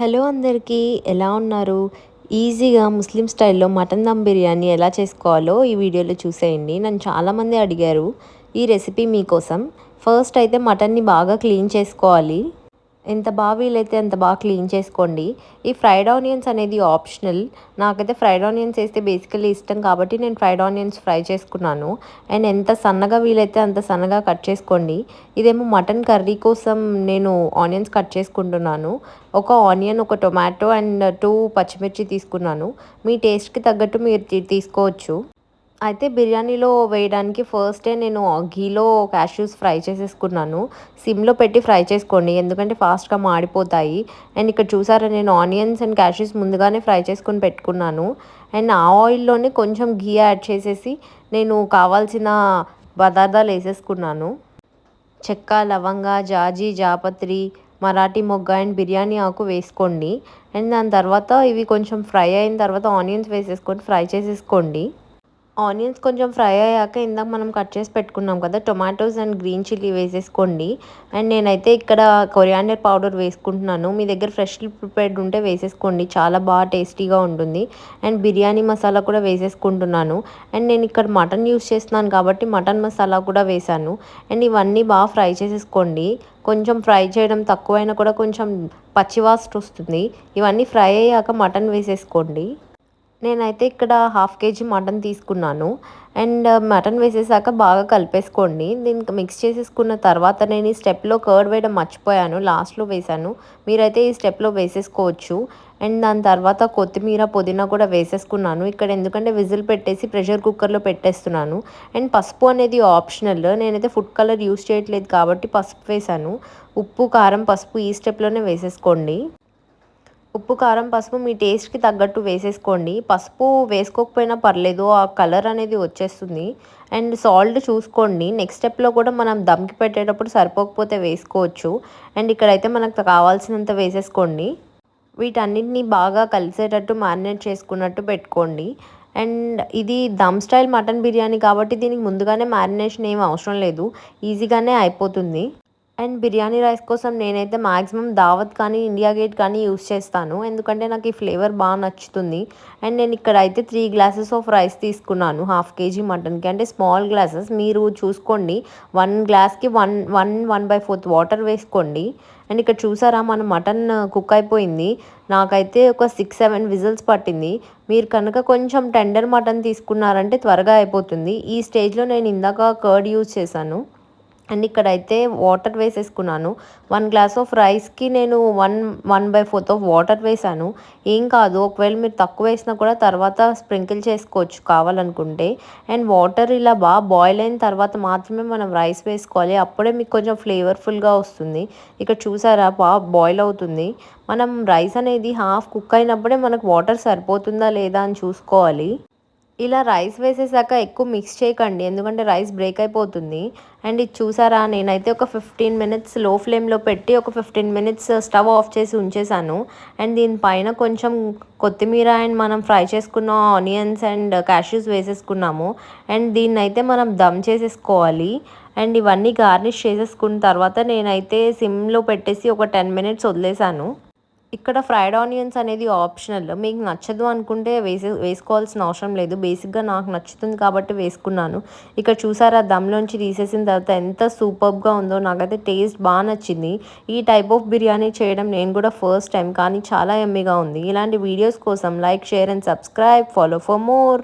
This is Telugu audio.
హలో అందరికీ, ఎలా ఉన్నారు? ఈజీగా ముస్లిం స్టైల్‌లో మటన్ దమ్ బిర్యానీ ఎలా చేసుకోవాలో ఈ వీడియోలో చూసేయండి. నన్ను చాలామంది అడిగారు ఈ రెసిపీ మీకోసం. ఫస్ట్ అయితే మటన్‌ని బాగా క్లీన్ చేసుకోవాలి. ఎంత బాగా వీలైతే అంత బాగా క్లీన్ చేసుకోండి. ఈ ఫ్రైడ్ ఆనియన్స్ అనేది ఆప్షనల్. నాకైతే ఫ్రైడ్ ఆనియన్స్ వేస్తే బేసికల్లీ ఇష్టం కాబట్టి నేను ఫ్రైడ్ ఆనియన్స్ ఫ్రై చేసుకున్నాను. అండ్ ఎంత సన్నగా వీలైతే అంత సన్నగా కట్ చేసుకోండి. ఇదేమో మటన్ కర్రీ కోసం నేను ఆనియన్స్ కట్ చేసుకుంటున్నాను. ఒక ఆనియన్, ఒక టొమాటో అండ్ 2 పచ్చిమిర్చి తీసుకున్నాను. మీ టేస్ట్‌కి తగ్గట్టు మీరు తీసుకోవచ్చు. అయితే బిర్యానీలో వేయడానికి ఫస్టే నేను ఘీలో క్యాష్యూస్ ఫ్రై చేసేసుకున్నాను. సిమ్‌లో పెట్టి ఫ్రై చేసుకోండి. ఎందుకంటే ఫాస్ట్‌గా మాడిపోతాయి. అండ్ ఇక్కడ చూసారా, నేను ఆనియన్స్ అండ్ క్యాష్యూస్ ముందుగానే ఫ్రై చేసుకొని పెట్టుకున్నాను. అండ్ ఆ ఆయిల్‌లోనే కొంచెం ఘీ యాడ్ చేసేసి నేను కావాల్సిన పదార్థాలు వేసేసుకున్నాను. చెక్క, లవంగ, జాజి, జాపత్రి, మరాఠీ మొగ్గ అండ్ బిర్యానీ ఆకు వేసుకోండి. అండ్ దాని తర్వాత ఇవి కొంచెం ఫ్రై అయిన తర్వాత ఆనియన్స్ వేసేసుకొని ఫ్రై చేసేసుకోండి. ఆనియన్స్ కొంచెం ఫ్రై అయ్యాక ఇందాక మనం కట్ చేసి పెట్టుకున్నాం కదా, టొమాటోస్ అండ్ గ్రీన్ చిల్లీ వేసేసుకోండి. అండ్ నేనైతే ఇక్కడ కొరియాండర్ పౌడర్ వేసుకుంటున్నాను. మీ దగ్గర ఫ్రెష్‌లీ ప్రిపేర్డ్ ఉంటే వేసేసుకోండి. చాలా బాగా టేస్టీగా ఉంటుంది. అండ్ బిర్యానీ మసాలా కూడా వేసేసుకుంటున్నాను. అండ్ నేను ఇక్కడ మటన్ యూస్ చేస్తున్నాను కాబట్టి మటన్ మసాలా కూడా వేశాను. అండ్ ఇవన్నీ బాగా ఫ్రై చేసేసుకోండి. కొంచెం ఫ్రై చేయడం తక్కువైనా కూడా కొంచెం పచ్చివాసన వస్తుంది. ఇవన్నీ ఫ్రై అయ్యాక మటన్ వేసేసుకోండి. నేనైతే ఇక్కడ హాఫ్ కేజీ మటన్ తీసుకున్నాను. అండ్ మటన్ వేసేసాక బాగా కలిపేసుకోండి. దీనికి మిక్స్ చేసేసుకున్న తర్వాత నేను ఈ స్టెప్‌లో కర్డ్ వేయడం మర్చిపోయాను. లాస్ట్‌లో వేశాను. మీరైతే ఈ స్టెప్‌లో వేసేసుకోవచ్చు. అండ్ దాని తర్వాత కొత్తిమీర, పుదీనా కూడా వేసేసుకున్నాను. ఇక్కడ ఎందుకంటే విజిల్ పెట్టేసి ప్రెషర్ కుక్కర్‌లో పెట్టేస్తున్నాను. అండ్ పసుపు అనేది ఆప్షనల్. నేనైతే ఫుడ్ కలర్ యూజ్ చేయట్లేదు కాబట్టి పసుపు వేశాను. ఉప్పు, కారం, పసుపు ఈ స్టెప్‌లోనే వేసేసుకోండి. ఉప్పు, కారం, పసుపు మీ టేస్ట్‌కి తగ్గట్టు వేసేసుకోండి. పసుపు వేసుకోకపోయినా పర్లేదు. ఆ కలర్ అనేది వచ్చేస్తుంది. అండ్ సాల్ట్ చూసుకోండి. నెక్స్ట్ స్టెప్‌లో కూడా మనం దమ్‌కి పెట్టేటప్పుడు సరిపోకపోతే వేసుకోవచ్చు. అండ్ ఇక్కడైతే మనకు కావాల్సినంత వేసేసుకోండి. వీటన్నిటిని బాగా కలిసేటట్టు మ్యారినేట్ చేసుకున్నట్టు పెట్టుకోండి. అండ్ ఇది దమ్ స్టైల్ మటన్ బిర్యానీ కాబట్టి దీనికి ముందుగానే మ్యారినేషన్ ఏమి అవసరం లేదు. ఈజీగానే అయిపోతుంది. అండ్ బిర్యానీ రైస్ కోసం నేనైతే మాక్సిమం దావత్ కానీ, ఇండియా గేట్ కానీ యూస్ చేస్తాను. ఎందుకంటే నాకు ఈ ఫ్లేవర్ బాగా నచ్చుతుంది. అండ్ నేను ఇక్కడ అయితే 3 గ్లాసెస్ ఆఫ్ రైస్ తీసుకున్నాను హాఫ్ కేజీ మటన్‌కి. అంటే స్మాల్ గ్లాసెస్ మీరు చూసుకోండి. 1 గ్లాస్‌కి 1/4 వాటర్ వేసుకోండి. అండ్ ఇక్కడ చూసారా, మన మటన్ కుక్ అయిపోయింది. నాకైతే ఒక 6, 7 విజిల్స్ పట్టింది. మీరు కనుక కొంచెం టెండర్ మటన్ తీసుకున్నారంటే త్వరగా అయిపోతుంది. ఈ స్టేజ్‌లో నేను ఇందాక కర్డ్ యూజ్ చేశాను. అండ్ ఇక్కడైతే వాటర్ వేసేసుకున్నాను. 1 గ్లాస్ ఆఫ్ రైస్‌కి నేను 1/4 ఆఫ్ వాటర్ వేశాను. ఏం కాదు, ఒకవేళ మీరు తక్కువ వేసినా కూడా తర్వాత స్ప్రింకిల్ చేసుకోవచ్చు కావాలనుకుంటే. అండ్ వాటర్ ఇలా బాగా బాయిల్ అయిన తర్వాత మాత్రమే మనం రైస్ వేసుకోవాలి. అప్పుడే మీకు కొంచెం ఫ్లేవర్‌ఫుల్‌గా వస్తుంది. ఇక్కడ చూసారా, బాగా బాయిల్ అవుతుంది. మనం రైస్ అనేది హాఫ్ కుక్ అయినప్పుడే మనకు వాటర్ సరిపోతుందా లేదా అని చూసుకోవాలి. ఇలా రైస్ వేసేసాక ఎక్కువ మిక్స్ చేయకండి. ఎందుకంటే రైస్ బ్రేక్ అయిపోతుంది. అండ్ ఇది చూసారా, నేనైతే ఒక 15 మినిట్స్ లో ఫ్లేమ్‌లో పెట్టి ఒక 15 మినిట్స్ స్టవ్ ఆఫ్ చేసి ఉంచేసాను. అండ్ దీనిపైన కొంచెం కొత్తిమీర అండ్ మనం ఫ్రై చేసుకున్న ఆనియన్స్ అండ్ కాష్యూస్ వేసేసుకున్నాము. అండ్ దీన్నైతే మనం దమ్ చేసేసుకోవాలి. అండ్ ఇవన్నీ గార్నిష్ చేసేసుకున్న తర్వాత నేనైతే సిమ్‌లో పెట్టేసి ఒక 10 మినిట్స్ వదిలేసాను. ఇక్కడ ఫ్రైడ్ ఆనియన్స్ అనేది ఆప్షనల్. మీకు నచ్చదు అనుకుంటే వేసుకోవాల్సిన అవసరం లేదు. బేసిక్‌గా నాకు నచ్చుతుంది కాబట్టి వేసుకున్నాను. ఇక్కడ చూసారా, దమ్‌లోంచి తీసేసిన తర్వాత ఎంత సూపర్బ్‌గా ఉందో. నాకైతే టేస్ట్ బాగా నచ్చింది. ఈ టైప్ ఆఫ్ బిర్యానీ చేయడం నేను కూడా ఫస్ట్ టైం, కానీ చాలా యమ్మీగా ఉంది. ఇలాంటి వీడియోస్ కోసం like, share and subscribe. Follow for more.